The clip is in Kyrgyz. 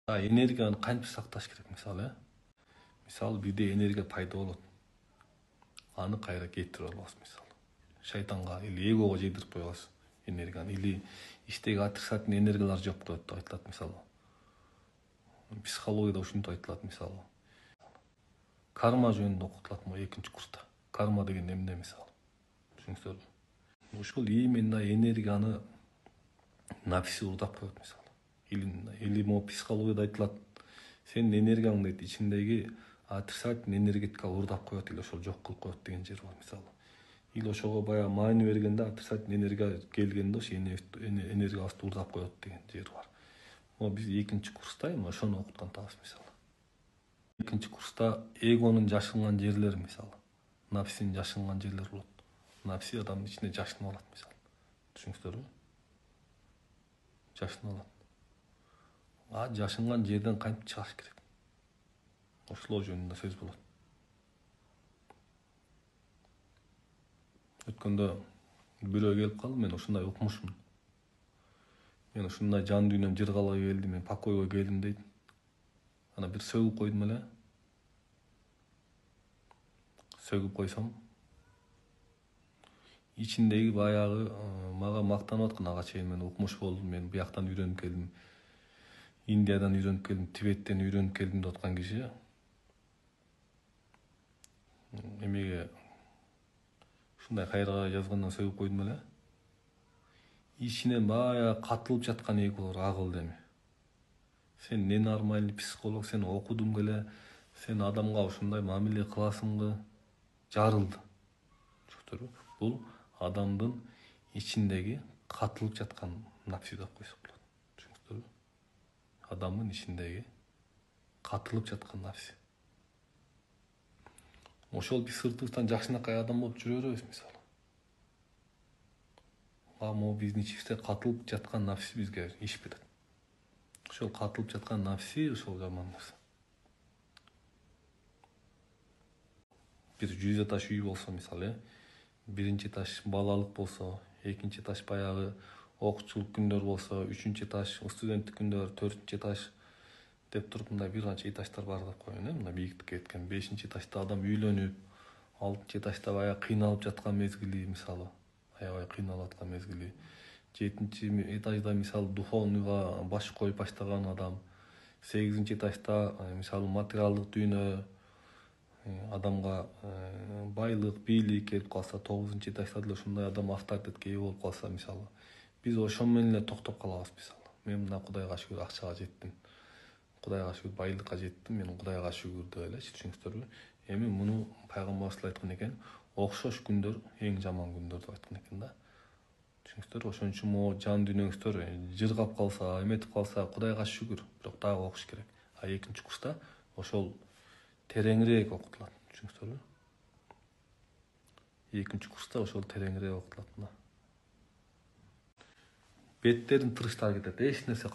Энергияны кантип сакташ керек мисалы? Мисалы бирде энергия пайда болот. Аны кайра кетирип алабыз мисалы. Шайтанга или эгого жейдирип коебуз энергияны. Или иштеги отрицательный энергиялар жок деп айтылат мисалы. Психологияда ушинтип айтылат мисалы. Карма жөнүндө окутулат могу экинчи курста. Карма деген эмне мисалы? Түшүнүңүздөрбү? Ушул именно энергияны нафси урдап коет мисалы. Или могу психологияда айтылат. Сенин энергияң дейт ичиндеги отрицательный энергетика урдап коет или ошол жок кылып коет деген жери бар мисалы. Или ошого баягы маани бергенде отрицательный энергия келгенде ошо энергиябызды урдап коет деген жери бар. Могу биз экинчи курста эми ошону окуткан атабыз мисалы. Экинчи курста эгонун жашынган жерлери мисалы. Нафсинин жашынган жерлери болот. Нафси адамдын ичинде жашынып алат мисалы. Түшүнүңүздөрбү? Жашынып алат. Жашынган жерден кантип чыгыш керек? Ошолор жөнүндө сөз болот. Өткөндө бирөө келип калды, мен ушундай укмушмун. Мен ушундай жан дүйнөм жыргалай келди, мен покойго келдим дейт. Ана бир сөгүп койдум эле. Сөгүп койсом, ичиндеги баягы мага мактанып аткан ага чейин мен укмуш болдум, мен бияктан үйрөнүп келдим. Индиядан үйрөнүп келдим, Тибеттен үйрөнүп келдим деп аткан киши эмеге ушундай кайрага жазгандан сөгүп койдум эле. Ичинен баягы катылып жаткан эголор агылды эми. Сен ненормальный психолог, сен окудуң эле, сен адамга ушундай мамиле кыласыңбы? Жарылды. Түшүнүңүздөрбү? Бул адамдын ичиндеги катылып жаткан нафси деп койсок болот. Түшүнүңүздөрбү? Адамдын ичиндеги катылып жаткан нафси. Ошол биз сыртыбыздан жакшынакай адам болуп жүрө беребиз мисалы. Могу биздин ичибизде катылып жаткан нафси бизге иш берет. Ошол катылып жаткан нафси ошол жаман нерсе. Бир 100 этаж үй болсо мисалы, биринчи этаж балалык болсо, экинчи этаж баягы окуучулук күндөр болсо, үчүнчү этаж студенттик күндөр, төртүнчү этаж деп туруп мындай бир канча этаждар бар деп коеюн, мына бийиктикке кеткен. Бешинчи этажда адам үйлөнүп, алтынчы этажда баягы кыйналып жаткан мезгили мисалы, аябай кыйналып аткан мезгили. Жетинчи этажда мисалы духовныйга баш коюп баштаган адам. Сегизинчи этажда мисалы материалдык дүйнө, адамга байлык, бийлик келип калса, 9-нчы этажда деле ушундай адам авторитетке ээ болуп калса мисалы, биз ошол менен эле токтоп калабыз мисалы. Мен мына Кудайга шүгүр акчага жеттим. Кудайга шүгүр байлыкка жеттим, мен Кудайга шүгүр деп элечи, түшүнүңүздөрбү? Эми муну пайгамбарыбыз айткан экен, окшош күндөр эң жаман күндөр деп айткан экен да. Түшүнүңүздөрбү? Ошон үчүн могу жан дүйнөңүздөр жыргап калса, эметип калса, Кудайга шүгүр, бирок дагы окуш керек. Экинчи курста ошол тереңирээк окутулат. Түшүнүңүздөрбү? Экинчи курста ошол тереңирээк окутулат. Беттерин тырыштар кетет, эч нерсе